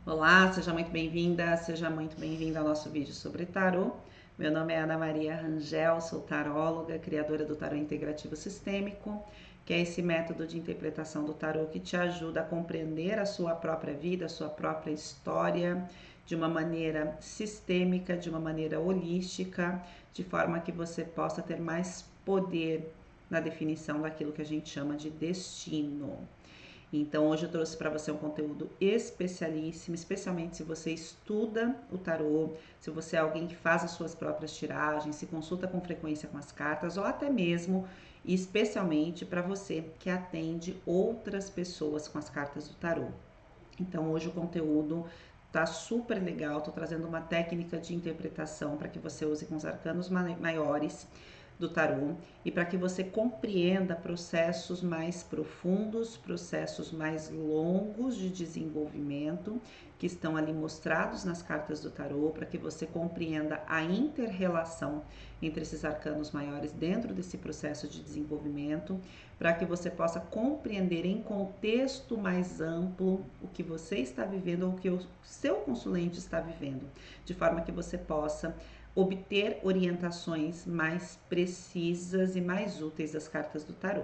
Olá, seja muito bem-vinda, seja muito bem-vindo ao nosso vídeo sobre tarô. Meu nome é Ana Maria Rangel, sou taróloga, criadora do Tarô Integrativo Sistêmico, que é esse método de interpretação do tarô que te ajuda a compreender a sua própria vida, a sua própria história, de uma maneira sistêmica, de uma maneira holística, de forma que você possa ter mais poder na definição daquilo que a gente chama de destino. Então, hoje eu trouxe para você um conteúdo especialíssimo, especialmente se você estuda o tarô, se você é alguém que faz as suas próprias tiragens, se consulta com frequência com as cartas, ou até mesmo, e especialmente para você que atende outras pessoas com as cartas do tarô. Então, hoje o conteúdo tá super legal, tô trazendo uma técnica de interpretação para que você use com os arcanos maiores do tarô e para que você compreenda processos mais profundos, processos mais longos de desenvolvimento que estão ali mostrados nas cartas do tarô, para que você compreenda a inter-relação entre esses arcanos maiores dentro desse processo de desenvolvimento, para que você possa compreender em contexto mais amplo o que você está vivendo ou o que o seu consulente está vivendo, de forma que você possa obter orientações mais precisas e mais úteis das cartas do tarô,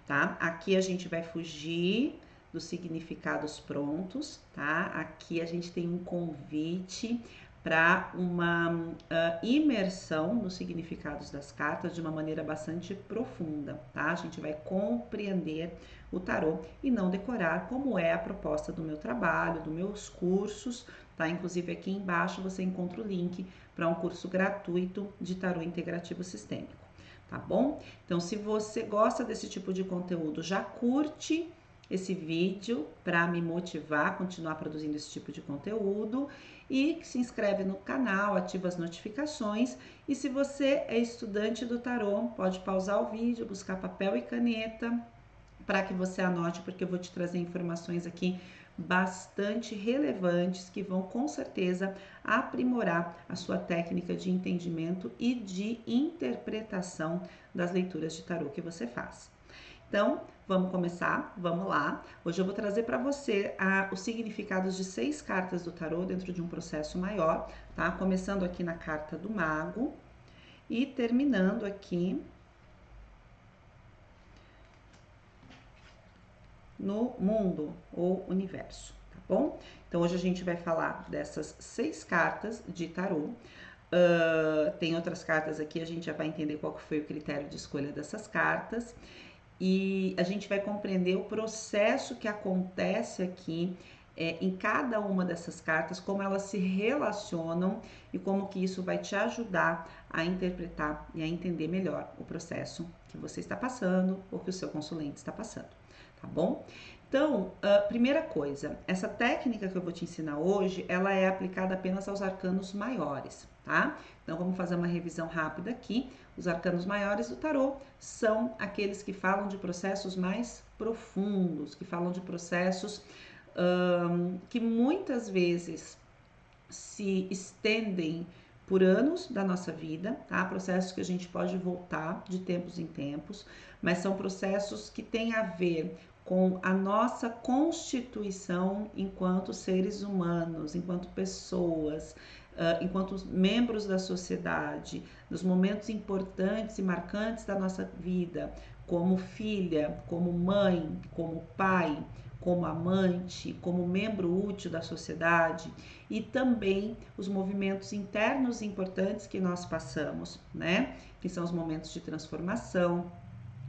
tá? Aqui a gente vai fugir dos significados prontos, tá? Aqui a gente tem um convite para uma imersão nos significados das cartas de uma maneira bastante profunda, tá? A gente vai compreender o tarô e não decorar, como é a proposta do meu trabalho, dos meus cursos, tá? Inclusive aqui embaixo você encontra o link para um curso gratuito de tarô integrativo sistêmico, tá bom? Então, se você gosta desse tipo de conteúdo, já curte esse vídeo para me motivar a continuar produzindo esse tipo de conteúdo e se inscreve no canal, ativa as notificações. E se você é estudante do tarô, pode pausar o vídeo, buscar papel e caneta para que você anote, porque eu vou te trazer informações aqui bastante relevantes que vão com certeza aprimorar a sua técnica de entendimento e de interpretação das leituras de tarô que você faz. Então, vamos começar? Vamos lá. Hoje eu vou trazer para você os significados de 6 cartas do tarô dentro de um processo maior, tá? Começando aqui na carta do Mago e terminando aqui no mundo ou universo, tá bom? Então hoje a gente vai falar dessas 6 cartas de tarô. Tem outras cartas aqui, a gente já vai entender qual que foi o critério de escolha dessas cartas. E a gente vai compreender o processo que acontece aqui em cada uma dessas cartas, como elas se relacionam e como que isso vai te ajudar a interpretar e a entender melhor o processo que você está passando ou que o seu consulente está passando, tá bom? Então, primeira coisa, essa técnica que eu vou te ensinar hoje, ela é aplicada apenas aos arcanos maiores, tá? Então, vamos fazer uma revisão rápida aqui. Os arcanos maiores do tarô são aqueles que falam de processos mais profundos, que falam de processos que muitas vezes se estendem por anos da nossa vida, tá? Processos que a gente pode voltar de tempos em tempos, mas são processos que têm a ver com a nossa constituição enquanto seres humanos, enquanto pessoas, enquanto membros da sociedade, nos momentos importantes e marcantes da nossa vida, como filha, como mãe, como pai, como amante, como membro útil da sociedade e também os movimentos internos importantes que nós passamos, né? Que são os momentos de transformação.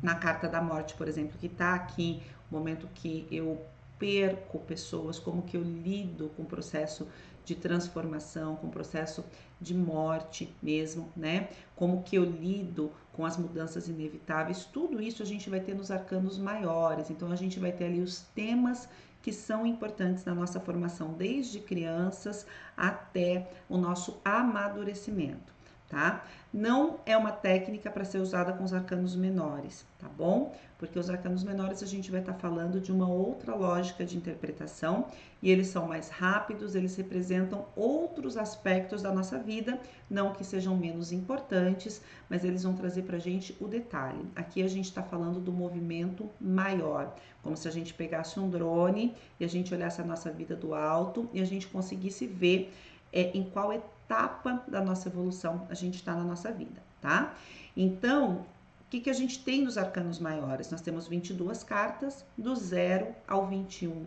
Na carta da morte, por exemplo, que tá aqui, o momento que eu perco pessoas, como que eu lido com o processo de transformação, com o processo de morte mesmo, né? Como que eu lido com as mudanças inevitáveis, tudo isso a gente vai ter nos arcanos maiores, então a gente vai ter ali os temas que são importantes na nossa formação desde crianças até o nosso amadurecimento. tá? Não é uma técnica para ser usada com os arcanos menores, tá bom? Porque os arcanos menores a gente vai estar falando de uma outra lógica de interpretação e eles são mais rápidos, eles representam outros aspectos da nossa vida, não que sejam menos importantes, mas eles vão trazer para a gente o detalhe. Aqui a gente está falando do movimento maior, como se a gente pegasse um drone e a gente olhasse a nossa vida do alto e a gente conseguisse ver em qual etapa da nossa evolução a gente está na nossa vida, tá? Então, o que a gente tem nos arcanos maiores? Nós temos 22 cartas, do 0 ao 21,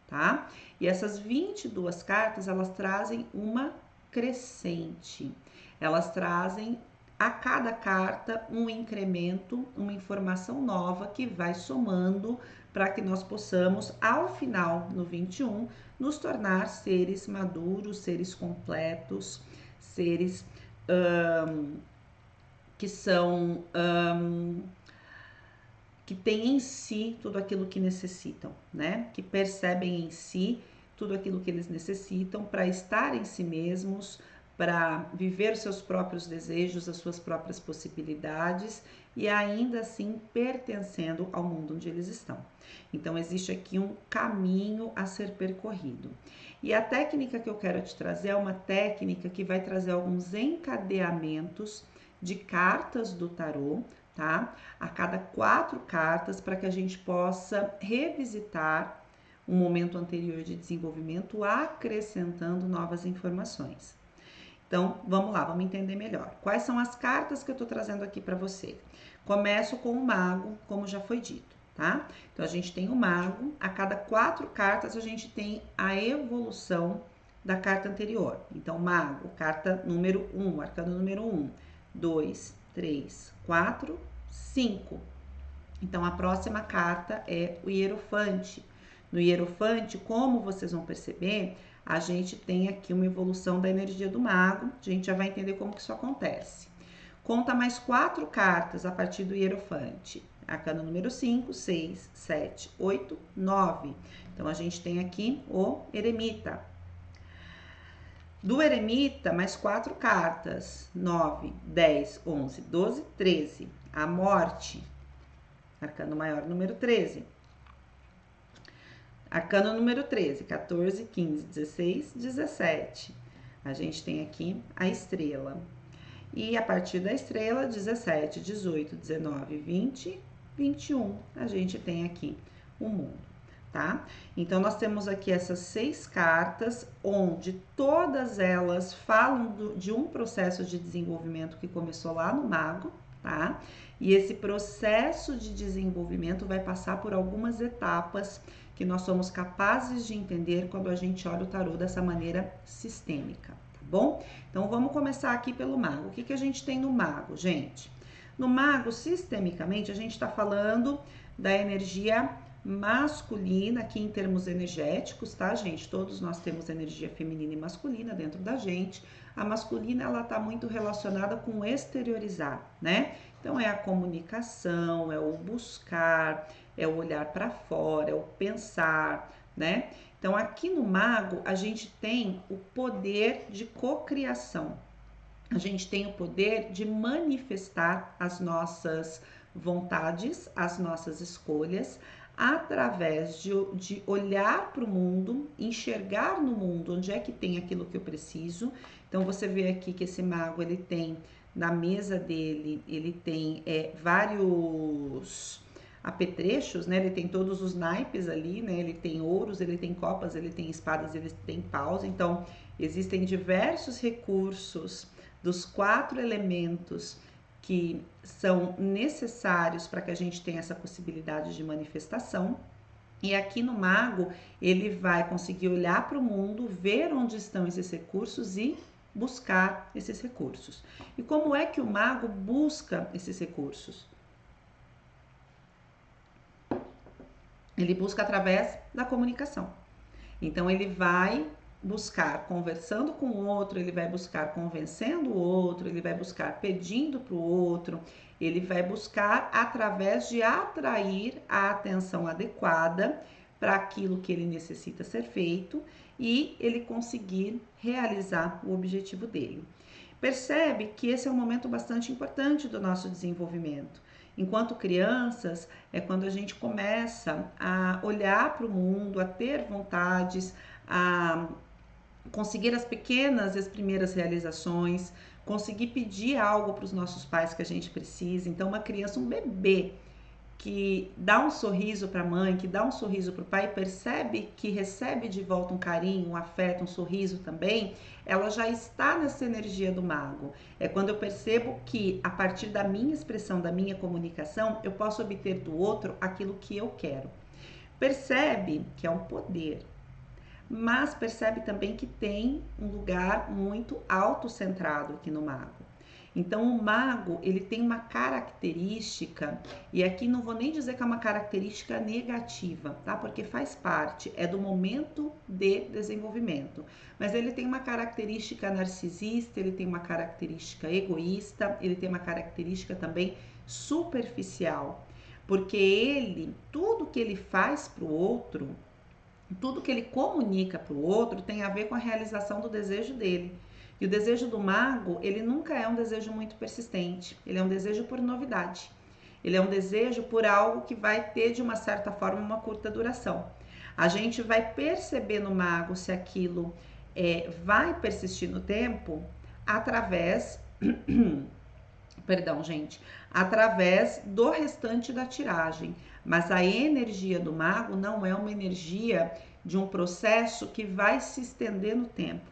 tá? E essas 22 cartas, elas trazem uma crescente. Elas trazem a cada carta um incremento, uma informação nova que vai somando para que nós possamos, ao final, no 21, nos tornar seres maduros, seres completos, seres que são que têm em si tudo aquilo que necessitam, né? Que percebem em si tudo aquilo que eles necessitam para estar em si mesmos, para viver os seus próprios desejos, as suas próprias possibilidades e ainda assim pertencendo ao mundo onde eles estão. Então existe aqui um caminho a ser percorrido. E a técnica que eu quero te trazer é uma técnica que vai trazer alguns encadeamentos de cartas do tarô, tá? A cada 4 cartas, para que a gente possa revisitar um momento anterior de desenvolvimento, acrescentando novas informações. Então, vamos lá, vamos entender melhor. Quais são as cartas que eu tô trazendo aqui para você? Começo com o mago, como já foi dito, tá? Então, a gente tem o mago, a cada 4 cartas a gente tem a evolução da carta anterior. Então, mago, carta número 1, arcano número 1, 2, 3, 4, 5. Então, a próxima carta é o Hierofante. No Hierofante, como vocês vão perceber, a gente tem aqui uma evolução da energia do mago. A gente já vai entender como que isso acontece. Conta mais 4 cartas a partir do Hierofante. Arcano número 5, 6, 7, 8, 9. Então, a gente tem aqui o Eremita. Do Eremita, mais 4 cartas. 9, 10, 11, 12, 13. A Morte. Arcano maior número 13. Arcano número 13, 14, 15, 16, 17. A gente tem aqui a estrela. E a partir da estrela, 17, 18, 19, 20, 21. A gente tem aqui o mundo, tá? Então, nós temos aqui essas 6 cartas, onde todas elas falam de um processo de desenvolvimento que começou lá no mago, tá? E esse processo de desenvolvimento vai passar por algumas etapas que nós somos capazes de entender quando a gente olha o tarô dessa maneira sistêmica, tá bom? Então, vamos começar aqui pelo mago. O que a gente tem no mago, gente? No mago, sistemicamente, a gente está falando da energia masculina, aqui em termos energéticos, tá, gente? Todos nós temos energia feminina e masculina dentro da gente. A masculina, ela tá muito relacionada com o exteriorizar, né? Então, é a comunicação, é o buscar, é o olhar para fora, é o pensar, né? Então, aqui no mago, a gente tem o poder de cocriação. A gente tem o poder de manifestar as nossas vontades, as nossas escolhas, através de olhar para o mundo, enxergar no mundo onde é que tem aquilo que eu preciso. Então, você vê aqui que esse mago, ele tem na mesa dele, ele tem vários apetrechos, né? Ele tem todos os naipes ali, né? Ele tem ouros, ele tem copas, ele tem espadas, ele tem paus. Então, existem diversos recursos dos 4 elementos que são necessários para que a gente tenha essa possibilidade de manifestação. E aqui no mago, ele vai conseguir olhar para o mundo, ver onde estão esses recursos e buscar esses recursos. E como é que o mago busca esses recursos? Ele busca através da comunicação. Então, ele vai buscar conversando com o outro, ele vai buscar convencendo o outro, ele vai buscar pedindo para o outro, ele vai buscar através de atrair a atenção adequada para aquilo que ele necessita ser feito e ele conseguir realizar o objetivo dele. Percebe que esse é um momento bastante importante do nosso desenvolvimento. Enquanto crianças, é quando a gente começa a olhar para o mundo, a ter vontades, a conseguir as primeiras realizações, conseguir pedir algo para os nossos pais que a gente precisa. Então, uma criança, um bebê que dá um sorriso para a mãe, que dá um sorriso para o pai, percebe que recebe de volta um carinho, um afeto, um sorriso também, ela já está nessa energia do mago. É quando eu percebo que, a partir da minha expressão, da minha comunicação, eu posso obter do outro aquilo que eu quero. Percebe que é um poder, mas percebe também que tem um lugar muito autocentrado aqui no mago. Então, o mago, ele tem uma característica, e aqui não vou nem dizer que é uma característica negativa, tá? Porque faz parte, é do momento de desenvolvimento. Mas ele tem uma característica narcisista, ele tem uma característica egoísta, ele tem uma característica também superficial. Porque ele, tudo que ele faz para o outro, tudo que ele comunica para o outro tem a ver com a realização do desejo dele. E o desejo do mago, ele nunca é um desejo muito persistente. Ele é um desejo por novidade. Ele é um desejo por algo que vai ter, de uma certa forma, uma curta duração. A gente vai perceber no mago se aquilo vai persistir no tempo através... Perdão, gente. Através do restante da tiragem. Mas a energia do mago não é uma energia de um processo que vai se estender no tempo.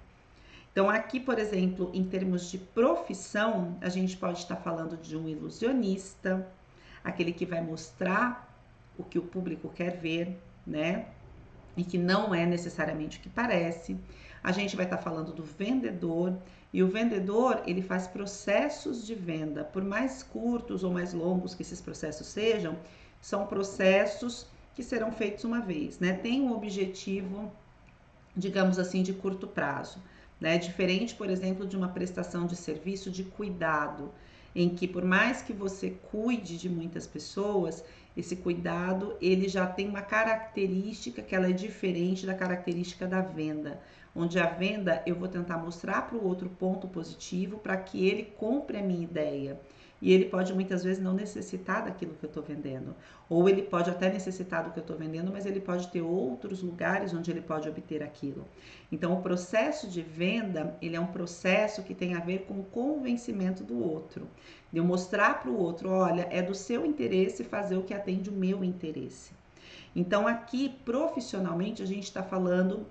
Então, aqui, por exemplo, em termos de profissão, a gente pode estar falando de um ilusionista, aquele que vai mostrar o que o público quer ver, né? E que não é necessariamente o que parece. A gente vai estar falando do vendedor, e o vendedor, ele faz processos de venda, por mais curtos ou mais longos que esses processos sejam, são processos que serão feitos uma vez, né? Tem um objetivo, digamos assim, de curto prazo, né? Diferente, por exemplo, de uma prestação de serviço de cuidado, em que por mais que você cuide de muitas pessoas, esse cuidado, ele já tem uma característica que ela é diferente da característica da venda. Onde a venda, eu vou tentar mostrar para o outro ponto positivo para que ele compre a minha ideia. E ele pode muitas vezes não necessitar daquilo que eu estou vendendo. Ou ele pode até necessitar do que eu estou vendendo, mas ele pode ter outros lugares onde ele pode obter aquilo. Então, o processo de venda, ele é um processo que tem a ver com o convencimento do outro. De eu mostrar para o outro, olha, é do seu interesse fazer o que atende o meu interesse. Então, aqui, profissionalmente, a gente está falando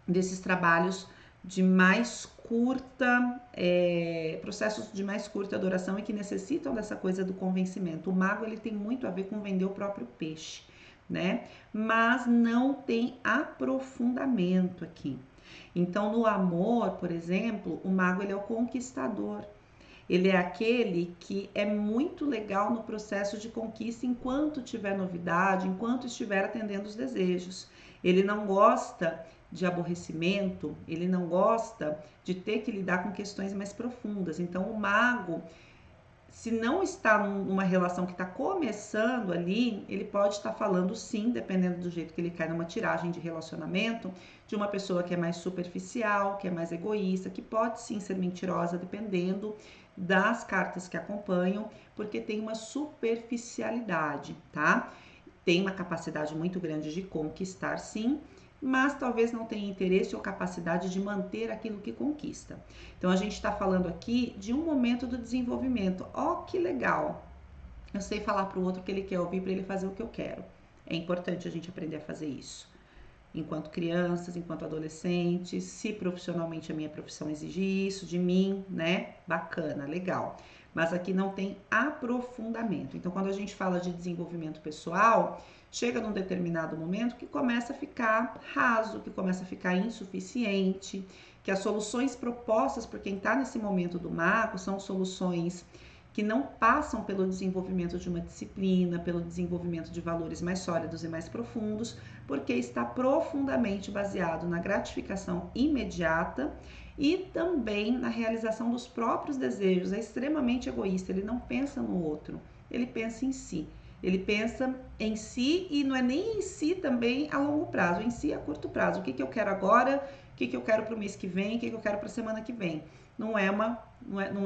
desses trabalhos de mais curta, processos de mais curta duração e que necessitam dessa coisa do convencimento. O mago, ele tem muito a ver com vender o próprio peixe, né? Mas não tem aprofundamento aqui. Então, no amor, por exemplo, o mago, ele é o conquistador. Ele é aquele que é muito legal no processo de conquista enquanto tiver novidade, enquanto estiver atendendo os desejos. Ele não gosta de aborrecimento, ele não gosta de ter que lidar com questões mais profundas. Então, o mago, se não está numa relação que está começando ali, ele pode estar falando sim, dependendo do jeito que ele cai numa tiragem de relacionamento, de uma pessoa que é mais superficial, que é mais egoísta, que pode sim ser mentirosa, dependendo das cartas que acompanham, porque tem uma superficialidade, tá? Tem uma capacidade muito grande de conquistar, sim, mas talvez não tenha interesse ou capacidade de manter aquilo que conquista. Então, a gente está falando aqui de um momento do desenvolvimento. Ó, que legal! Eu sei falar para o outro o que ele quer ouvir para ele fazer o que eu quero. É importante a gente aprender a fazer isso. Enquanto crianças, enquanto adolescentes, se profissionalmente a minha profissão exige isso de mim, né? Bacana, legal. Mas aqui não tem aprofundamento. Então, quando a gente fala de desenvolvimento pessoal, chega num determinado momento que começa a ficar raso, que começa a ficar insuficiente, que as soluções propostas por quem está nesse momento do mago são soluções que não passam pelo desenvolvimento de uma disciplina, pelo desenvolvimento de valores mais sólidos e mais profundos, porque está profundamente baseado na gratificação imediata e também na realização dos próprios desejos. É extremamente egoísta, ele não pensa no outro, ele pensa em si. Ele pensa em si e não é nem em si também a longo prazo, em si a curto prazo. O que eu quero agora, o que eu quero para o mês que vem, o que eu quero para a semana que vem. Não é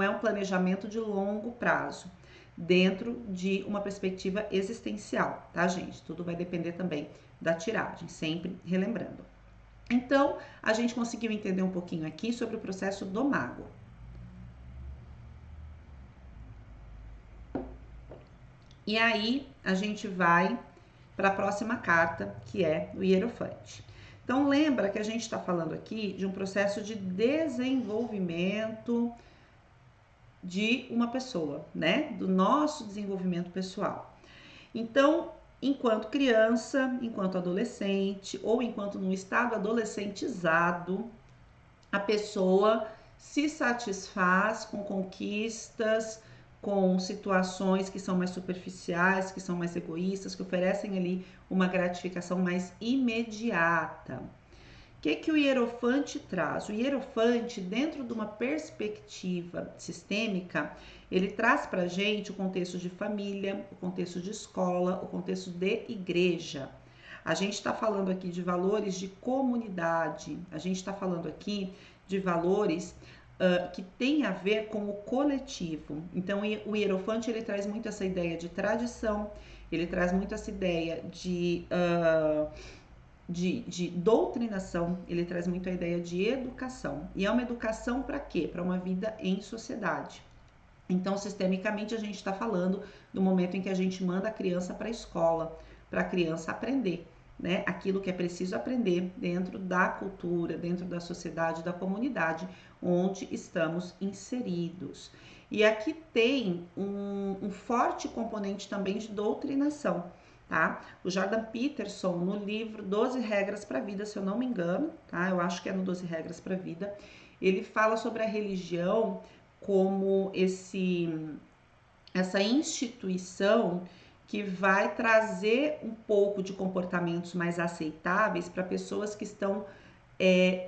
um planejamento de longo prazo, dentro de uma perspectiva existencial, tá, gente? Tudo vai depender também da tiragem, sempre relembrando. Então, a gente conseguiu entender um pouquinho aqui sobre o processo do mago. E aí, a gente vai para a próxima carta, que é o Hierofante. Então, lembra que a gente está falando aqui de um processo de desenvolvimento de uma pessoa, né? Do nosso desenvolvimento pessoal. Então, enquanto criança, enquanto adolescente ou enquanto num estado adolescentizado, a pessoa se satisfaz com conquistas, com situações que são mais superficiais, que são mais egoístas, que oferecem ali uma gratificação mais imediata. O que o Hierofante traz? O Hierofante, dentro de uma perspectiva sistêmica, ele traz para a gente o contexto de família, o contexto de escola, o contexto de igreja. A gente está falando aqui de valores de comunidade, a gente está falando aqui de valores que tem a ver com o coletivo. Então, o Hierofante, ele traz muito essa ideia de tradição, ele traz muito essa ideia de doutrinação, ele traz muito a ideia de educação. E é uma educação para quê? Para uma vida em sociedade. Então, sistemicamente, a gente está falando do momento em que a gente manda a criança para a escola, para a criança aprender, né? Aquilo que é preciso aprender dentro da cultura, dentro da sociedade, da comunidade onde estamos inseridos. E aqui tem um forte componente também de doutrinação. Tá? O Jordan Peterson, no livro 12 Regras para a Vida, se eu não me engano, tá? Eu acho que é no 12 Regras para a Vida, ele fala sobre a religião como essa instituição que vai trazer um pouco de comportamentos mais aceitáveis para pessoas que estão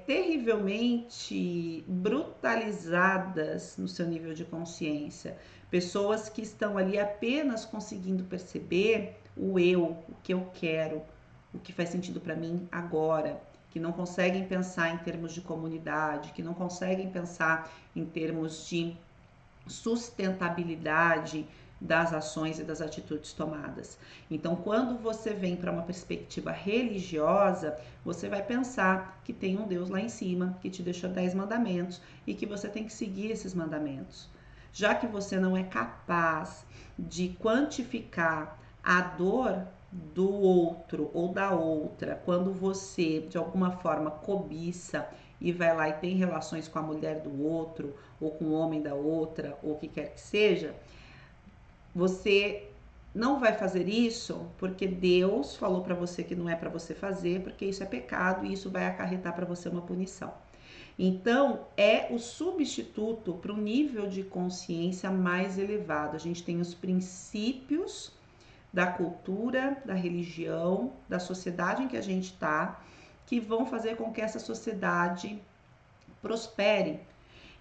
terrivelmente brutalizadas no seu nível de consciência, pessoas que estão ali apenas conseguindo perceber o eu, o que eu quero, o que faz sentido para mim agora, que não conseguem pensar em termos de comunidade, que não conseguem pensar em termos de sustentabilidade das ações e das atitudes tomadas. Então, quando você vem para uma perspectiva religiosa, você vai pensar que tem um Deus lá em cima, que te deixou 10 mandamentos e que você tem que seguir esses mandamentos. Já que você não é capaz de quantificar a dor do outro ou da outra, quando você de alguma forma cobiça e vai lá e tem relações com a mulher do outro, ou com o homem da outra, ou o que quer que seja, você não vai fazer isso porque Deus falou para você que não é para você fazer, porque isso é pecado e isso vai acarretar para você uma punição. Então, é o substituto para um nível de consciência mais elevado. A gente tem os princípios da cultura, da religião, da sociedade em que a gente está, que vão fazer com que essa sociedade prospere.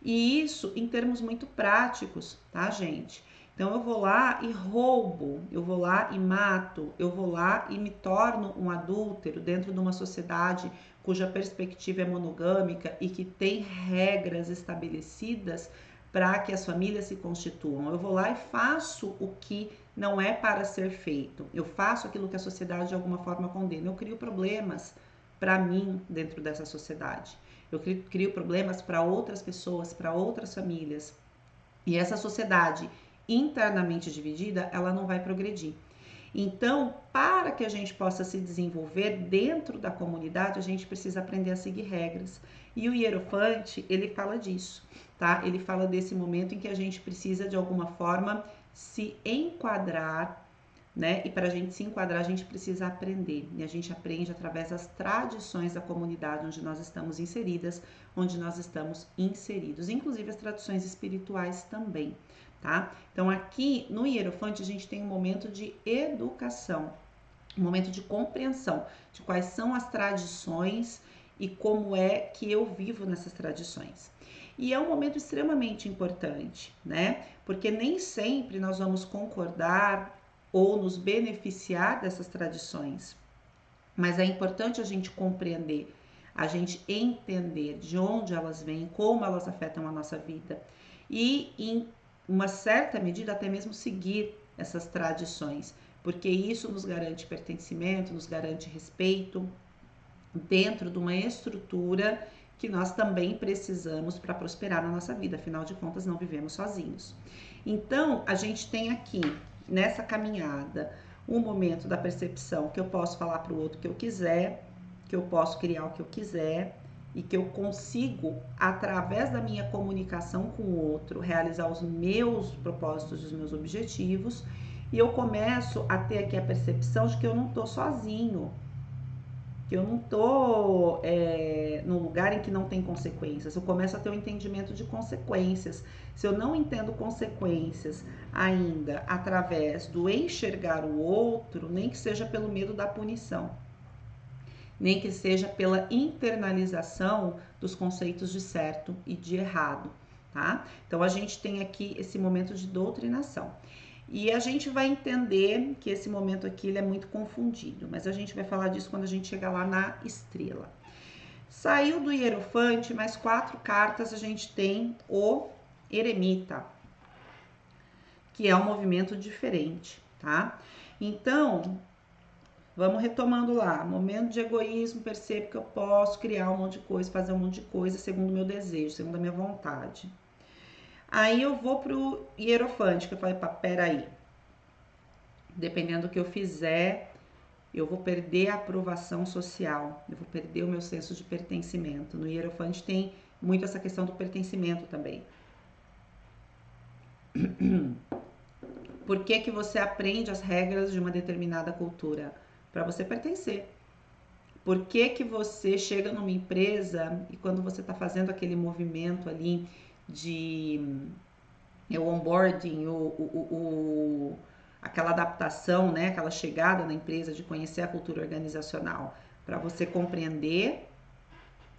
E isso em termos muito práticos, tá, gente? Então eu vou lá e roubo, eu vou lá e mato, eu vou lá e me torno um adúltero dentro de uma sociedade cuja perspectiva é monogâmica e que tem regras estabelecidas para que as famílias se constituam. Eu vou lá e faço o que não é para ser feito. Eu faço aquilo que a sociedade de alguma forma condena. Eu crio problemas para mim dentro dessa sociedade. Eu crio problemas para outras pessoas, para outras famílias. E essa sociedade internamente dividida, ela não vai progredir. Então, para que a gente possa se desenvolver dentro da comunidade, a gente precisa aprender a seguir regras. E o Hierofante, ele fala disso, tá? Ele fala desse momento em que a gente precisa, de alguma forma, se enquadrar, né? E para a gente se enquadrar, a gente precisa aprender. E a gente aprende através das tradições da comunidade onde nós estamos inseridas, onde nós estamos inseridos, inclusive as tradições espirituais também, tá? Então, aqui no Hierofante, a gente tem um momento de educação, um momento de compreensão de quais são as tradições e como é que eu vivo nessas tradições. E é um momento extremamente importante, né? Porque nem sempre nós vamos concordar ou nos beneficiar dessas tradições. Mas é importante a gente compreender, a gente entender de onde elas vêm, como elas afetam a nossa vida e, em uma certa medida, até mesmo seguir essas tradições, porque isso nos garante pertencimento, nos garante respeito dentro de uma estrutura que nós também precisamos para prosperar na nossa vida, afinal de contas, não vivemos sozinhos. Então, a gente tem aqui, nessa caminhada, um momento da percepção que eu posso falar para o outro o que eu quiser, que eu posso criar o que eu quiser e que eu consigo, através da minha comunicação com o outro, realizar os meus propósitos e os meus objetivos, e eu começo a ter aqui a percepção de que eu não estou sozinho, que eu não estou num lugar em que não tem consequências. Eu começo a ter um entendimento de consequências. Se eu não entendo consequências ainda através do enxergar o outro, nem que seja pelo medo da punição, nem que seja pela internalização dos conceitos de certo e de errado, tá? Então a gente tem aqui esse momento de doutrinação. E a gente vai entender que esse momento aqui ele é muito confundido, mas a gente vai falar disso quando a gente chegar lá na estrela. Saiu do Hierofante, mais 4 cartas a gente tem o Eremita, que é um movimento diferente, tá? Então, vamos retomando lá. Momento de egoísmo, percebo que eu posso criar um monte de coisa, fazer um monte de coisa segundo o meu desejo, segundo a minha vontade. Aí eu vou pro Hierofante, que eu falei, peraí. Dependendo do que eu fizer, eu vou perder a aprovação social, eu vou perder o meu senso de pertencimento. No Hierofante tem muito essa questão do pertencimento também. Por que que você aprende as regras de uma determinada cultura? Para você pertencer. Por que que você chega numa empresa e quando você está fazendo aquele movimento ali de o onboarding, aquela adaptação, né, aquela chegada na empresa de conhecer a cultura organizacional, para você compreender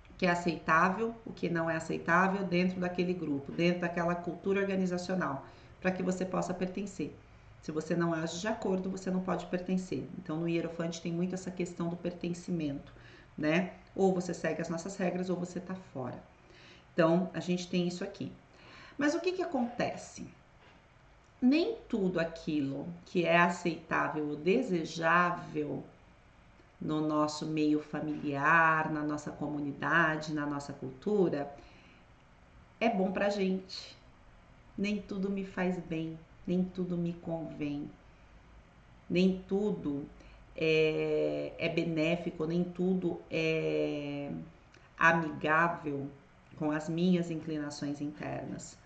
o que é aceitável, o que não é aceitável dentro daquele grupo, dentro daquela cultura organizacional, para que você possa pertencer. Se você não age de acordo, você não pode pertencer. Então, no Hierofante tem muito essa questão do pertencimento, né? Ou você segue as nossas regras ou você tá fora. Então, a gente tem isso aqui. Mas o que que acontece? Nem tudo aquilo que é aceitável ou desejável no nosso meio familiar, na nossa comunidade, na nossa cultura, é bom pra gente. Nem tudo me faz bem, nem tudo me convém, nem tudo é benéfico, nem tudo é amigável com as minhas inclinações internas.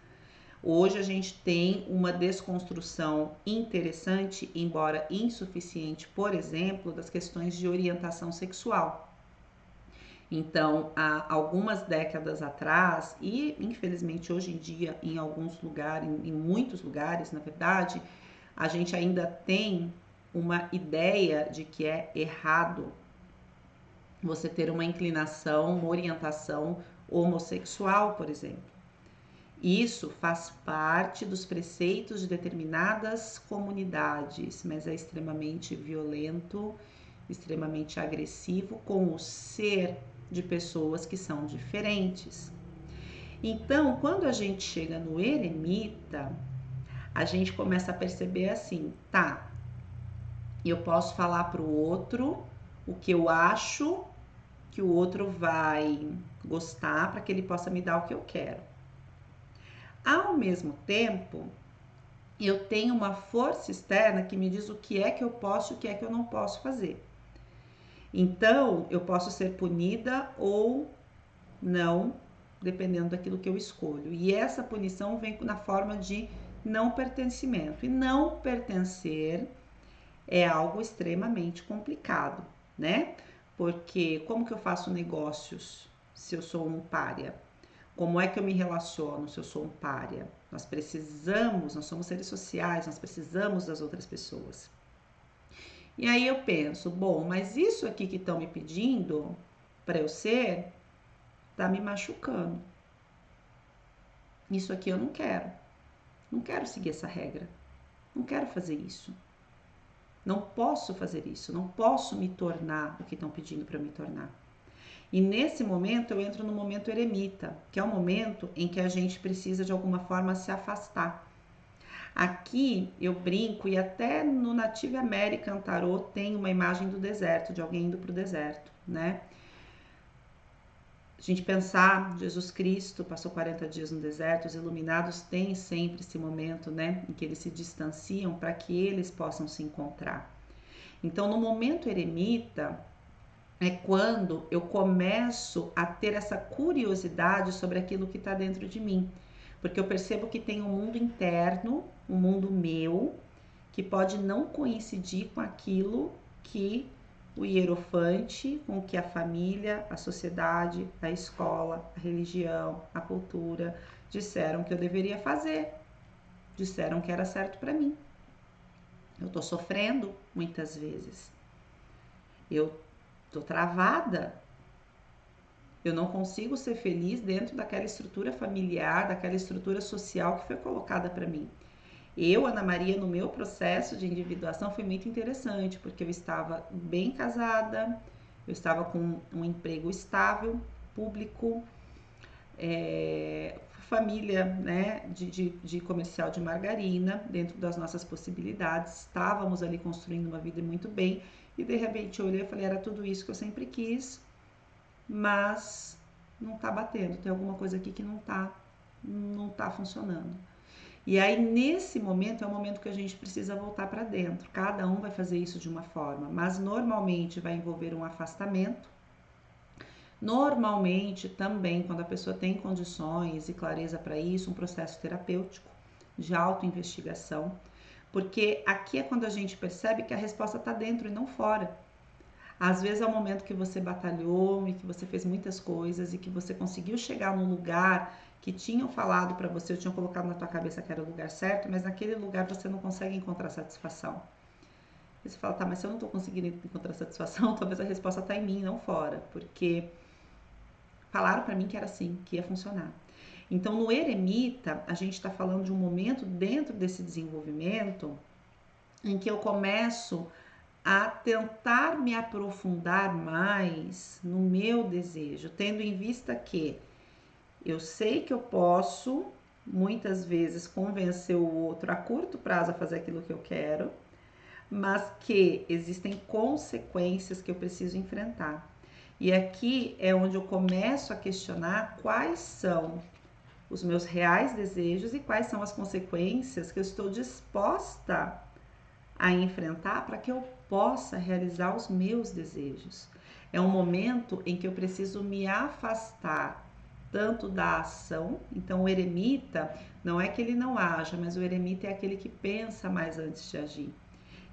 Hoje a gente tem uma desconstrução interessante, embora insuficiente, por exemplo, das questões de orientação sexual. Então, há algumas décadas atrás, e infelizmente hoje em dia, em alguns lugares, em muitos lugares, na verdade, a gente ainda tem uma ideia de que é errado você ter uma inclinação, uma orientação homossexual, por exemplo. Isso faz parte dos preceitos de determinadas comunidades, mas é extremamente violento, extremamente agressivo com o ser de pessoas que são diferentes. Então, quando a gente chega no eremita, a gente começa a perceber assim, tá, eu posso falar para o outro o que eu acho que o outro vai gostar para que ele possa me dar o que eu quero. Ao mesmo tempo, eu tenho uma força externa que me diz o que é que eu posso e o que é que eu não posso fazer. Então, eu posso ser punida ou não, dependendo daquilo que eu escolho. E essa punição vem na forma de não pertencimento. E não pertencer é algo extremamente complicado, né? Porque como que eu faço negócios se eu sou um pária? Como é que eu me relaciono se eu sou um pária? Nós somos seres sociais, nós precisamos das outras pessoas. E aí eu penso, bom, mas isso aqui que estão me pedindo para eu ser, tá me machucando. Isso aqui eu não quero. Não quero seguir essa regra. Não quero fazer isso. Não posso fazer isso, não posso me tornar o que estão pedindo para me tornar. E nesse momento eu entro no momento eremita, que é o momento em que a gente precisa de alguma forma se afastar. Aqui eu brinco, e até no Native American Tarot tem uma imagem do deserto, de alguém indo para o deserto, né? A gente pensar, Jesus Cristo passou 40 dias no deserto, os iluminados têm sempre esse momento, né, em que eles se distanciam para que eles possam se encontrar. Então, no momento eremita, é quando eu começo a ter essa curiosidade sobre aquilo que está dentro de mim. Porque eu percebo que tem um mundo interno, um mundo meu, que pode não coincidir com aquilo que o hierofante, com o que a família, a sociedade, a escola, a religião, a cultura disseram que eu deveria fazer, disseram que era certo para mim. Eu tô sofrendo muitas vezes. Eu tô travada. Eu não consigo ser feliz dentro daquela estrutura familiar, daquela estrutura social que foi colocada para mim. Eu, Ana Maria, no meu processo de individuação foi muito interessante, porque eu estava bem casada, eu estava com um emprego estável, público, família, né, de comercial de margarina, dentro das nossas possibilidades. Estávamos ali construindo uma vida muito bem, e de repente eu olhei e falei, era tudo isso que eu sempre quis, mas não tá batendo, tem alguma coisa aqui que não tá funcionando. E aí, nesse momento, é o momento que a gente precisa voltar para dentro. Cada um vai fazer isso de uma forma, mas normalmente vai envolver um afastamento. Normalmente, também, quando a pessoa tem condições e clareza para isso, um processo terapêutico de autoinvestigação. Porque aqui é quando a gente percebe que a resposta está dentro e não fora. Às vezes é o momento que você batalhou e que você fez muitas coisas e que você conseguiu chegar num lugar que tinham falado para você, tinham colocado na tua cabeça que era o lugar certo, mas naquele lugar você não consegue encontrar satisfação. E você fala, tá, mas se eu não tô conseguindo encontrar satisfação, talvez a resposta tá em mim, não fora, porque falaram para mim que era assim, que ia funcionar. Então, no eremita, a gente está falando de um momento dentro desse desenvolvimento em que eu começo a tentar me aprofundar mais no meu desejo, tendo em vista que eu sei que eu posso, muitas vezes, convencer o outro a curto prazo a fazer aquilo que eu quero, mas que existem consequências que eu preciso enfrentar. E aqui é onde eu começo a questionar quais são os meus reais desejos e quais são as consequências que eu estou disposta a enfrentar para que eu possa realizar os meus desejos. É um momento em que eu preciso me afastar tanto da ação. Então, o eremita não é que ele não haja, mas o eremita é aquele que pensa mais antes de agir.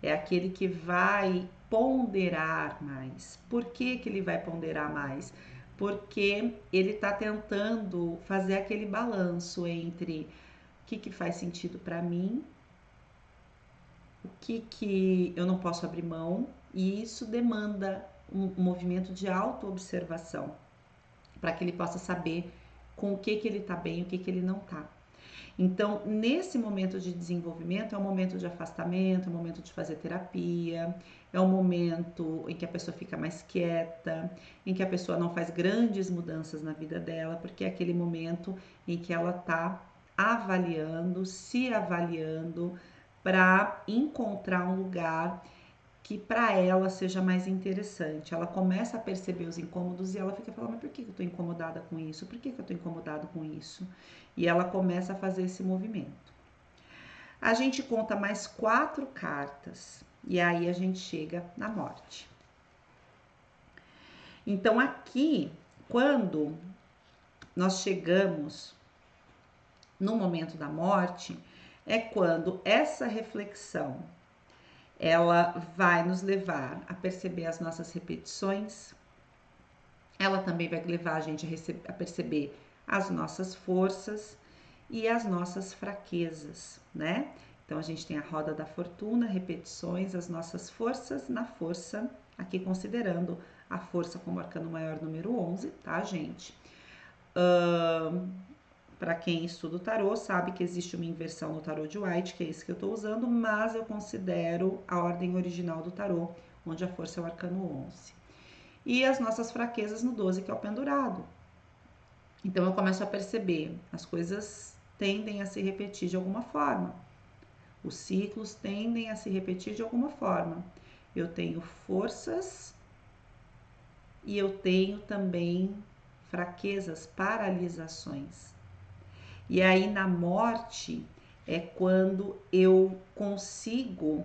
É aquele que vai ponderar mais. Por que ele vai ponderar mais? Porque ele está tentando fazer aquele balanço entre o que faz sentido para mim, o que eu não posso abrir mão, e isso demanda um movimento de autoobservação para que ele possa saber com o que ele está bem e o que ele não está. Então, nesse momento de desenvolvimento, é um momento de afastamento, é um momento de fazer terapia, é um momento em que a pessoa fica mais quieta, em que a pessoa não faz grandes mudanças na vida dela, porque é aquele momento em que ela está avaliando, se avaliando, para encontrar um lugar que para ela seja mais interessante. Ela começa a perceber os incômodos e ela fica falando, mas por que eu estou incomodada com isso? Por que eu estou incomodado com isso? E ela começa a fazer esse movimento. A gente conta mais 4 cartas e aí a gente chega na morte. Então aqui, quando nós chegamos no momento da morte, é quando essa reflexão ela vai nos levar a perceber as nossas repetições, ela também vai levar a gente a perceber as nossas forças e as nossas fraquezas, né? Então a gente tem a roda da fortuna, repetições, as nossas forças na força, aqui considerando a força como arcano maior número 11, tá, gente? para quem estuda o tarô, sabe que existe uma inversão no tarô de White, que é esse que eu estou usando, mas eu considero a ordem original do tarô, onde a força é o arcano 11. E as nossas fraquezas no 12, que é o pendurado. Então eu começo a perceber, as coisas tendem a se repetir de alguma forma. Os ciclos tendem a se repetir de alguma forma. Eu tenho forças e eu tenho também fraquezas, paralisações. E aí na morte é quando eu consigo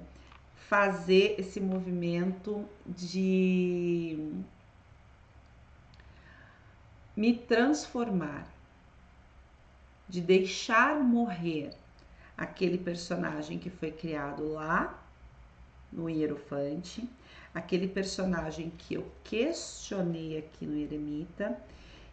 fazer esse movimento de me transformar, de deixar morrer aquele personagem que foi criado lá no Hierofante, aquele personagem que eu questionei aqui no Eremita,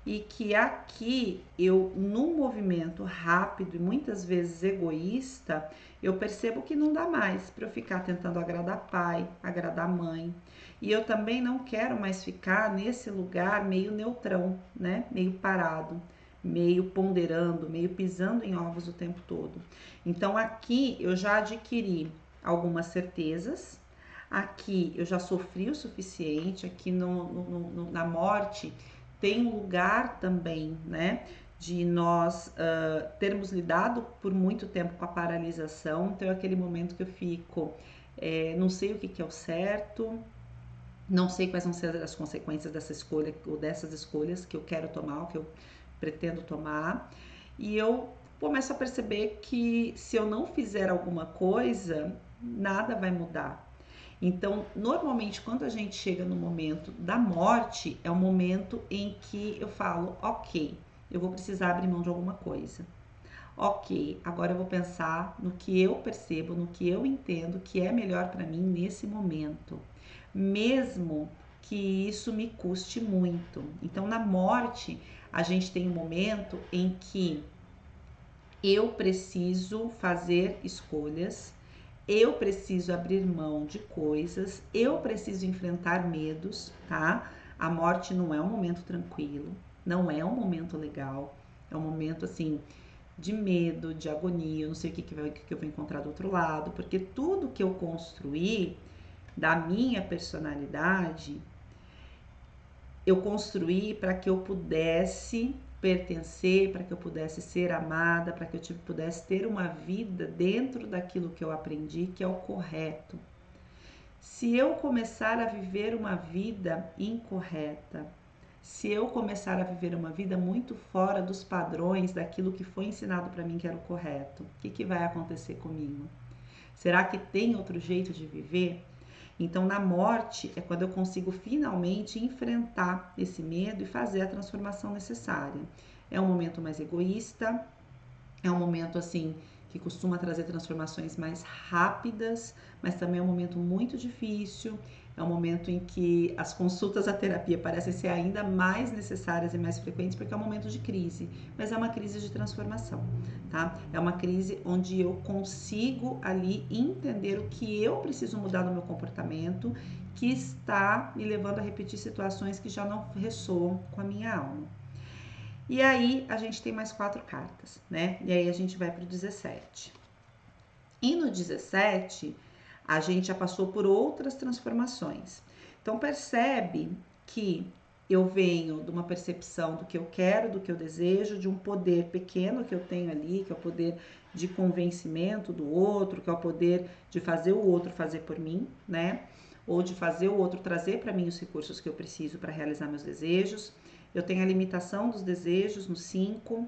e que aqui eu, num movimento rápido e muitas vezes egoísta, eu percebo que não dá mais para eu ficar tentando agradar pai, agradar mãe. E eu também não quero mais ficar nesse lugar meio neutrão, né? Meio parado, meio ponderando, meio pisando em ovos o tempo todo. Então aqui eu já adquiri algumas certezas, aqui eu já sofri o suficiente, aqui na morte tem um lugar também, né, de nós termos lidado por muito tempo com a paralisação. Então é aquele momento que eu fico, não sei o que é o certo, não sei quais vão ser as consequências dessa escolha ou dessas escolhas que eu quero tomar, ou que eu pretendo tomar, e eu começo a perceber que se eu não fizer alguma coisa, nada vai mudar. Então, normalmente, quando a gente chega no momento da morte, é um momento em que eu falo, ok, eu vou precisar abrir mão de alguma coisa. Ok, agora eu vou pensar no que eu percebo, no que eu entendo que é melhor para mim nesse momento, mesmo que isso me custe muito. Então, na morte, a gente tem um momento em que eu preciso fazer escolhas, eu preciso abrir mão de coisas, eu preciso enfrentar medos, tá? A morte não é um momento tranquilo, não é um momento legal, é um momento assim de medo, de agonia, eu não sei o que eu vou encontrar do outro lado, porque tudo que eu construí da minha personalidade, eu construí para que eu pudesse pertencer, para que eu pudesse ser amada, para que eu pudesse ter uma vida dentro daquilo que eu aprendi que é o correto. Se eu começar a viver uma vida incorreta, se eu começar a viver uma vida muito fora dos padrões daquilo que foi ensinado para mim que era o correto, o que vai acontecer comigo? Será que tem outro jeito de viver? Então, na morte é quando eu consigo finalmente enfrentar esse medo e fazer a transformação necessária. É um momento mais egoísta, é um momento assim que costuma trazer transformações mais rápidas, mas também é um momento muito difícil. É um momento em que as consultas à terapia parecem ser ainda mais necessárias e mais frequentes, porque é um momento de crise, mas é uma crise de transformação, tá? É uma crise onde eu consigo ali entender o que eu preciso mudar no meu comportamento, que está me levando a repetir situações que já não ressoam com a minha alma. E aí a gente tem mais 4 cartas, né? E aí a gente vai para o 17. E no 17, a gente já passou por outras transformações. Então percebe que eu venho de uma percepção do que eu quero, do que eu desejo, de um poder pequeno que eu tenho ali, que é o poder de convencimento do outro, que é o poder de fazer o outro fazer por mim, né? Ou de fazer o outro trazer para mim os recursos que eu preciso para realizar meus desejos. Eu tenho a limitação dos desejos no 5,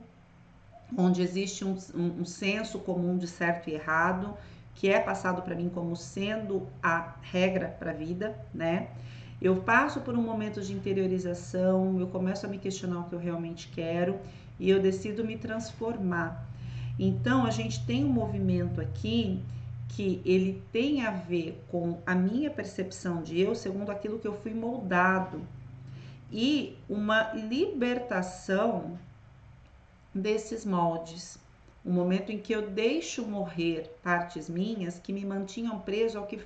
onde existe um senso comum de certo e errado, que é passado para mim como sendo a regra para a vida, né? Eu passo por um momento de interiorização, eu começo a me questionar o que eu realmente quero e eu decido me transformar. Então, a gente tem um movimento aqui que ele tem a ver com a minha percepção de eu segundo aquilo que eu fui moldado e uma libertação desses moldes. O momento em que eu deixo morrer partes minhas que me mantinham preso ao que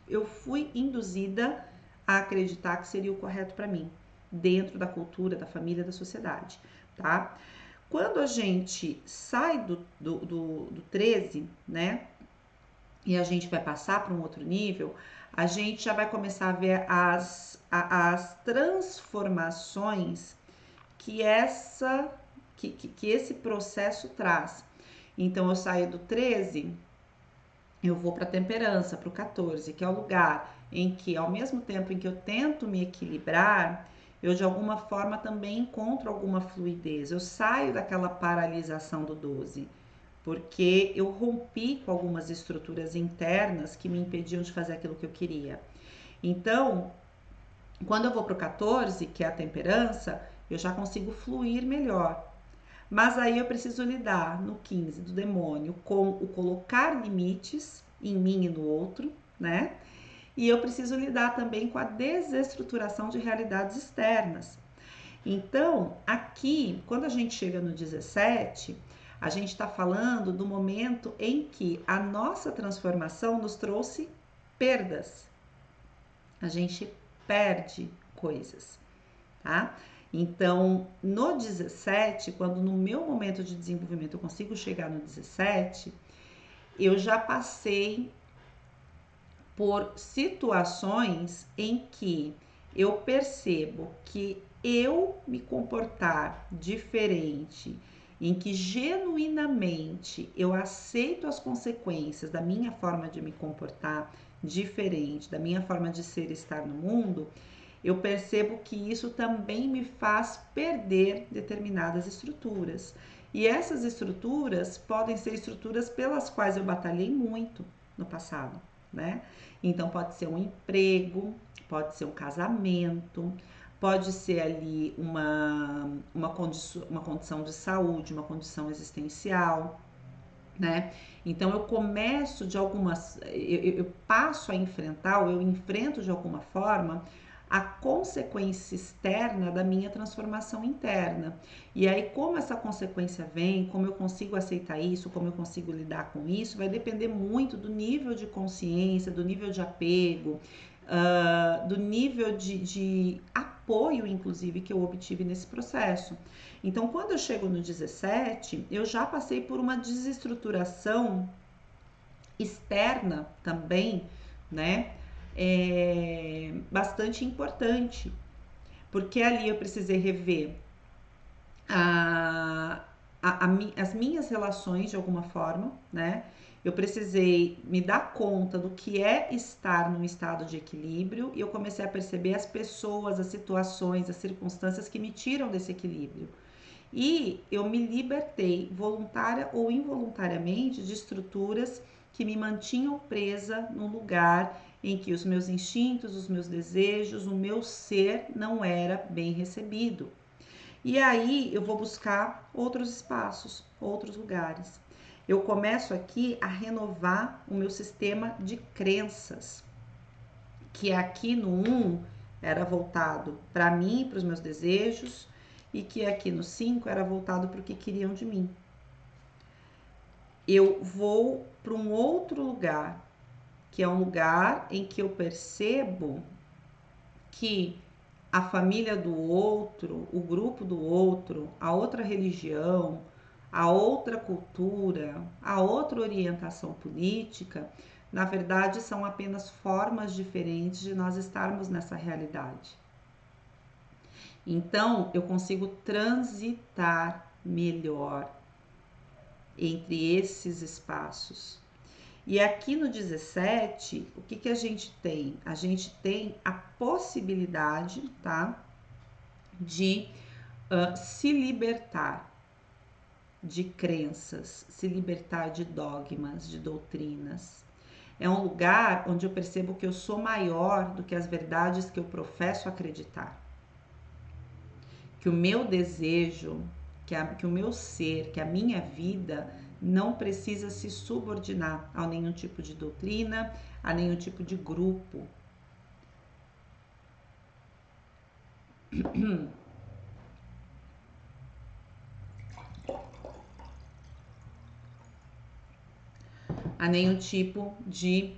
eu fui induzida a acreditar que seria o correto para mim, dentro da cultura, da família, da sociedade, tá? Quando a gente sai do 13, né, e a gente vai passar para um outro nível, a gente já vai começar a ver as transformações que esse processo traz. Então, eu saio do 13, eu vou para a temperança, para o 14, que é o lugar em que, ao mesmo tempo em que eu tento me equilibrar, eu de alguma forma também encontro alguma fluidez. Eu saio daquela paralisação do 12, porque eu rompi com algumas estruturas internas que me impediam de fazer aquilo que eu queria. Então, quando eu vou para o 14, que é a temperança, eu já consigo fluir melhor. Mas aí eu preciso lidar no 15 do demônio com o colocar limites em mim e no outro, né? E eu preciso lidar também com a desestruturação de realidades externas. Então, aqui, quando a gente chega no 17, a gente está falando do momento em que a nossa transformação nos trouxe perdas. A gente perde coisas, tá? Então, no 17, quando no meu momento de desenvolvimento eu consigo chegar no 17, eu já passei por situações em que eu percebo que eu me comportar diferente, em que genuinamente eu aceito as consequências da minha forma de me comportar diferente, da minha forma de ser e estar no mundo, eu percebo que isso também me faz perder determinadas estruturas. E essas estruturas podem ser estruturas pelas quais eu batalhei muito no passado, né? Então pode ser um emprego, pode ser um casamento, pode ser ali uma condição de saúde, uma condição existencial, né? Então eu começo de algumas, eu passo a enfrentar, ou eu enfrento de alguma forma a consequência externa da minha transformação interna. E aí, como essa consequência vem, como eu consigo aceitar isso, como eu consigo lidar com isso, vai depender muito do nível de consciência, do nível de apego, do nível de apoio, inclusive, que eu obtive nesse processo. Então, quando eu chego no 17, eu já passei por uma desestruturação externa também, né? Bastante importante, porque ali eu precisei rever as minhas relações de alguma forma, né? Eu precisei me dar conta do que é estar num estado de equilíbrio e eu comecei a perceber as pessoas, as situações, as circunstâncias que me tiram desse equilíbrio. E eu me libertei, voluntária ou involuntariamente, de estruturas que me mantinham presa num lugar em que os meus instintos, os meus desejos, o meu ser não era bem recebido. E aí eu vou buscar outros espaços, outros lugares. Eu começo aqui a renovar o meu sistema de crenças, que aqui no 1 era voltado para mim, para os meus desejos, e que aqui no 5 era voltado para o que queriam de mim. Eu vou para um outro lugar, que é um lugar em que eu percebo que a família do outro, o grupo do outro, a outra religião, a outra cultura, a outra orientação política, na verdade são apenas formas diferentes de nós estarmos nessa realidade. Então, eu consigo transitar melhor entre esses espaços. E aqui no 17, o que a gente tem? A gente tem a possibilidade, tá? De se libertar de crenças, se libertar de dogmas, de doutrinas. É um lugar onde eu percebo que eu sou maior do que as verdades que eu professo acreditar. Que o meu desejo, que o meu ser, que a minha vida não precisa se subordinar a nenhum tipo de doutrina, a nenhum tipo de grupo. A nenhum tipo de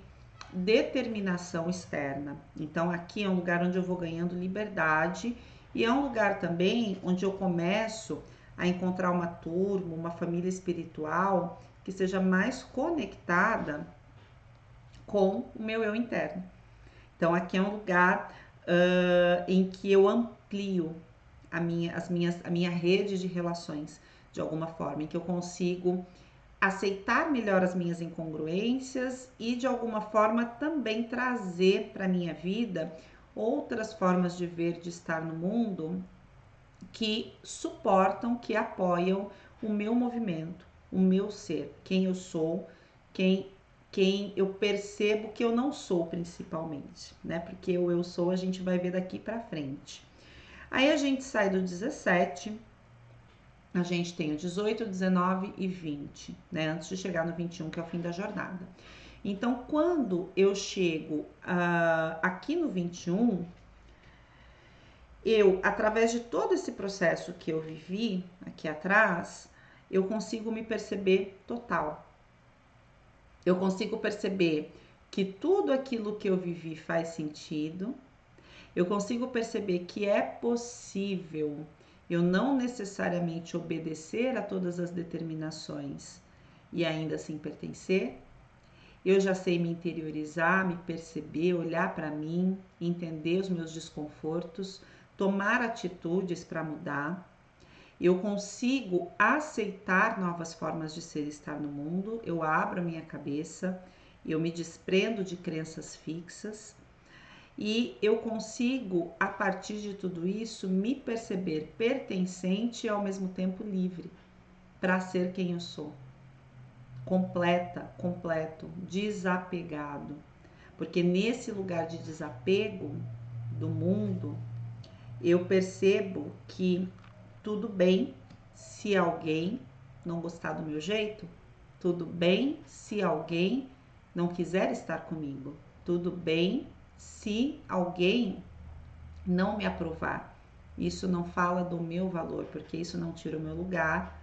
determinação externa. Então aqui é um lugar onde eu vou ganhando liberdade e é um lugar também onde eu começo a encontrar uma turma, uma família espiritual que seja mais conectada com o meu eu interno. Então, aqui é um lugar em que eu amplio a minha rede de relações, de alguma forma, em que eu consigo aceitar melhor as minhas incongruências e, de alguma forma, também trazer para a minha vida outras formas de ver, de estar no mundo, que suportam, que apoiam o meu movimento, o meu ser, quem eu sou, quem eu percebo que eu não sou principalmente, né? Porque o eu sou a gente vai ver daqui para frente. Aí a gente sai do 17, a gente tem o 18, 19 e 20, né? Antes de chegar no 21, que é o fim da jornada. Então, quando eu chego aqui no 21, eu, através de todo esse processo que eu vivi aqui atrás, eu consigo me perceber total. Eu consigo perceber que tudo aquilo que eu vivi faz sentido. Eu consigo perceber que é possível eu não necessariamente obedecer a todas as determinações e ainda assim pertencer. Eu já sei me interiorizar, me perceber, olhar para mim, entender os meus desconfortos, tomar atitudes para mudar. Eu consigo aceitar novas formas de ser e estar no mundo, eu abro a minha cabeça, eu me desprendo de crenças fixas e eu consigo, a partir de tudo isso, me perceber pertencente e ao mesmo tempo livre para ser quem eu sou. Completa, completo, desapegado. Porque nesse lugar de desapego do mundo, eu percebo que tudo bem se alguém não gostar do meu jeito, tudo bem se alguém não quiser estar comigo, tudo bem se alguém não me aprovar. Isso não fala do meu valor, porque isso não tira o meu lugar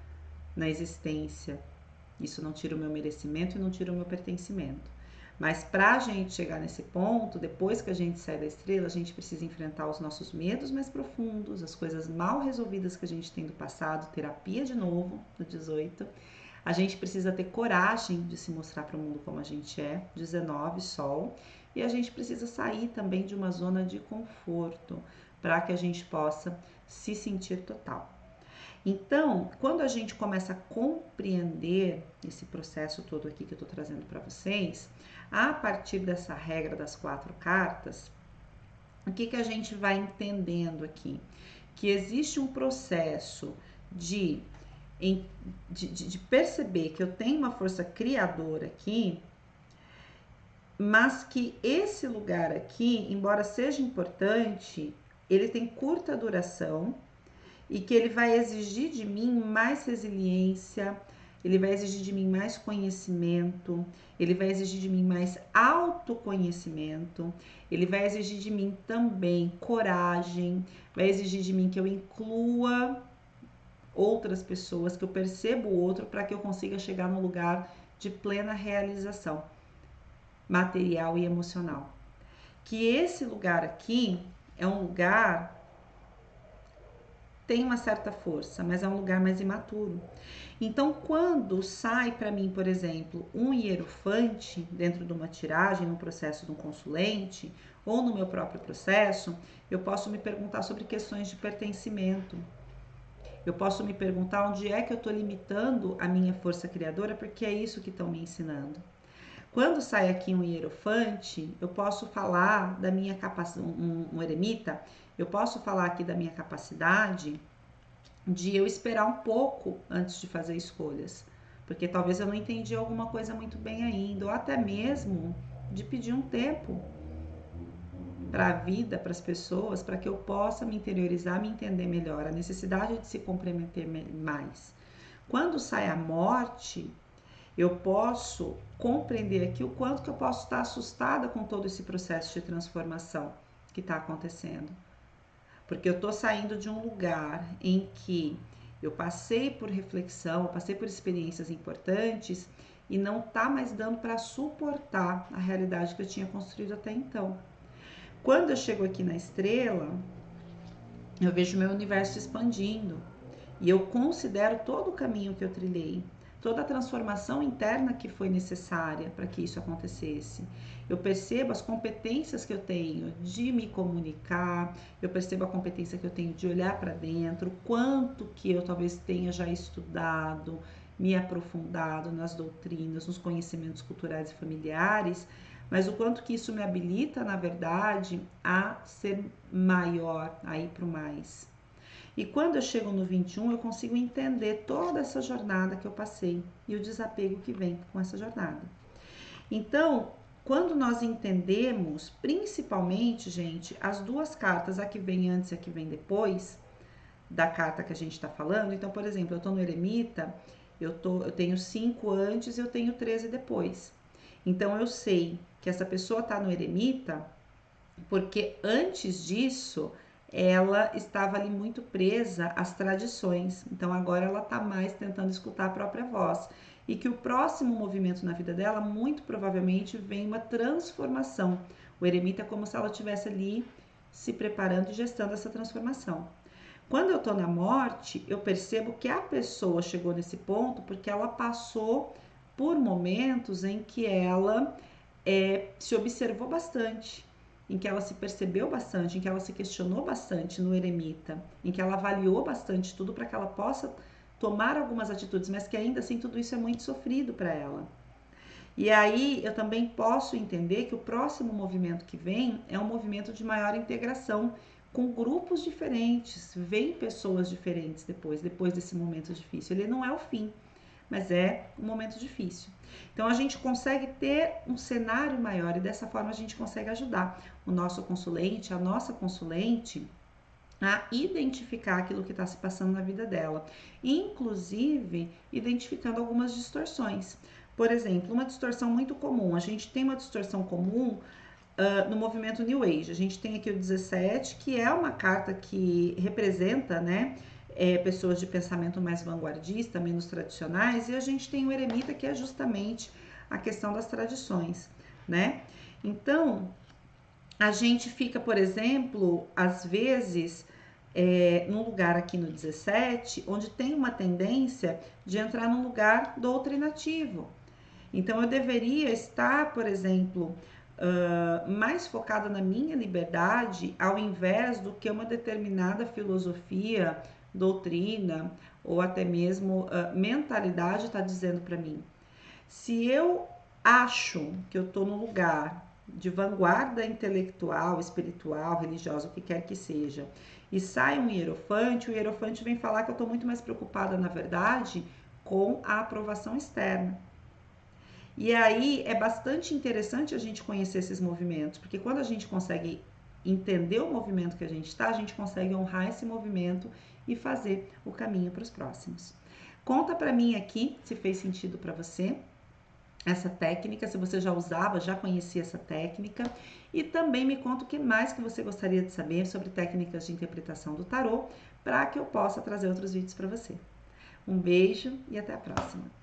na existência, isso não tira o meu merecimento e não tira o meu pertencimento. Mas para a gente chegar nesse ponto, depois que a gente sai da estrela, a gente precisa enfrentar os nossos medos mais profundos, as coisas mal resolvidas que a gente tem do passado, terapia de novo, no 18. A gente precisa ter coragem de se mostrar para o mundo como a gente é, 19, Sol. E a gente precisa sair também de uma zona de conforto, para que a gente possa se sentir total. Então, quando a gente começa a compreender esse processo todo aqui que eu estou trazendo para vocês, a partir dessa regra das 4 cartas, o que a gente vai entendendo aqui? Que existe um processo de perceber que eu tenho uma força criadora aqui, mas que esse lugar aqui, embora seja importante, ele tem curta duração e que ele vai exigir de mim mais resiliência, ele vai exigir de mim mais conhecimento, ele vai exigir de mim mais autoconhecimento, ele vai exigir de mim também coragem, vai exigir de mim que eu inclua outras pessoas, que eu perceba o outro para que eu consiga chegar no lugar de plena realização material e emocional. Que esse lugar aqui é um lugar tem uma certa força, mas é um lugar mais imaturo. Então, quando sai para mim, por exemplo, um hierofante dentro de uma tiragem, no processo de um consulente, ou no meu próprio processo, eu posso me perguntar sobre questões de pertencimento. Eu posso me perguntar onde é que eu estou limitando a minha força criadora, porque é isso que estão me ensinando. Quando sai aqui um hierofante, eu posso falar da minha capacidade, um eremita, eu posso falar aqui da minha capacidade de eu esperar um pouco antes de fazer escolhas, porque talvez eu não entendi alguma coisa muito bem ainda, ou até mesmo de pedir um tempo para a vida, para as pessoas, para que eu possa me interiorizar, me entender melhor, a necessidade de se compreender mais. Quando sai a morte, eu posso compreender aqui o quanto que eu posso estar assustada com todo esse processo de transformação que está acontecendo. Porque eu estou saindo de um lugar em que eu passei por reflexão, eu passei por experiências importantes e não está mais dando para suportar a realidade que eu tinha construído até então. Quando eu chego aqui na estrela, eu vejo meu universo expandindo. E eu considero todo o caminho que eu trilhei, toda a transformação interna que foi necessária para que isso acontecesse. Eu percebo as competências que eu tenho de me comunicar, eu percebo a competência que eu tenho de olhar para dentro, quanto que eu talvez tenha já estudado, me aprofundado nas doutrinas, nos conhecimentos culturais e familiares, mas o quanto que isso me habilita, na verdade, a ser maior, a ir para o mais. E quando eu chego no 21, eu consigo entender toda essa jornada que eu passei e o desapego que vem com essa jornada. Então, quando nós entendemos, principalmente, gente, as duas cartas, a que vem antes e a que vem depois da carta que a gente está falando. Então, por exemplo, eu estou no eremita, eu tenho 5 antes e eu tenho 13 depois. Então, eu sei que essa pessoa está no eremita porque antes disso ela estava ali muito presa às tradições. Então agora ela está mais tentando escutar a própria voz. E que o próximo movimento na vida dela, muito provavelmente, vem uma transformação. O eremita é como se ela estivesse ali se preparando e gestando essa transformação. Quando eu estou na morte, eu percebo que a pessoa chegou nesse ponto porque ela passou por momentos em que ela se observou bastante, em que ela se percebeu bastante, em que ela se questionou bastante no eremita, em que ela avaliou bastante tudo para que ela possa tomar algumas atitudes, mas que ainda assim tudo isso é muito sofrido para ela. E aí eu também posso entender que o próximo movimento que vem é um movimento de maior integração com grupos diferentes, vem pessoas diferentes depois desse momento difícil. Ele não é o fim, mas é um momento difícil. Então a gente consegue ter um cenário maior e dessa forma a gente consegue ajudar o nosso consulente, a nossa consulente, a identificar aquilo que está se passando na vida dela, inclusive identificando algumas distorções. Por exemplo, uma distorção muito comum, a gente tem uma distorção comum no movimento New Age. A gente tem aqui o 17, que é uma carta que representa, né, pessoas de pensamento mais vanguardista, menos tradicionais, e a gente tem o eremita, que é justamente a questão das tradições, né? Então, a gente fica, por exemplo, às vezes, num lugar aqui no 17, onde tem uma tendência de entrar num lugar doutrinativo. Então, eu deveria estar, por exemplo, mais focada na minha liberdade, ao invés do que uma determinada filosofia, doutrina ou até mesmo mentalidade está dizendo para mim. Se eu acho que eu estou no lugar de vanguarda intelectual, espiritual, religiosa, o que quer que seja, e sai um hierofante, o hierofante vem falar que eu estou muito mais preocupada, na verdade, com a aprovação externa. E aí é bastante interessante a gente conhecer esses movimentos, porque quando a gente consegue entender o movimento que a gente está, a gente consegue honrar esse movimento e fazer o caminho para os próximos. Conta para mim aqui se fez sentido para você essa técnica, se você já usava, já conhecia essa técnica, e também me conta o que mais que você gostaria de saber sobre técnicas de interpretação do tarô, para que eu possa trazer outros vídeos para você. Um beijo e até a próxima!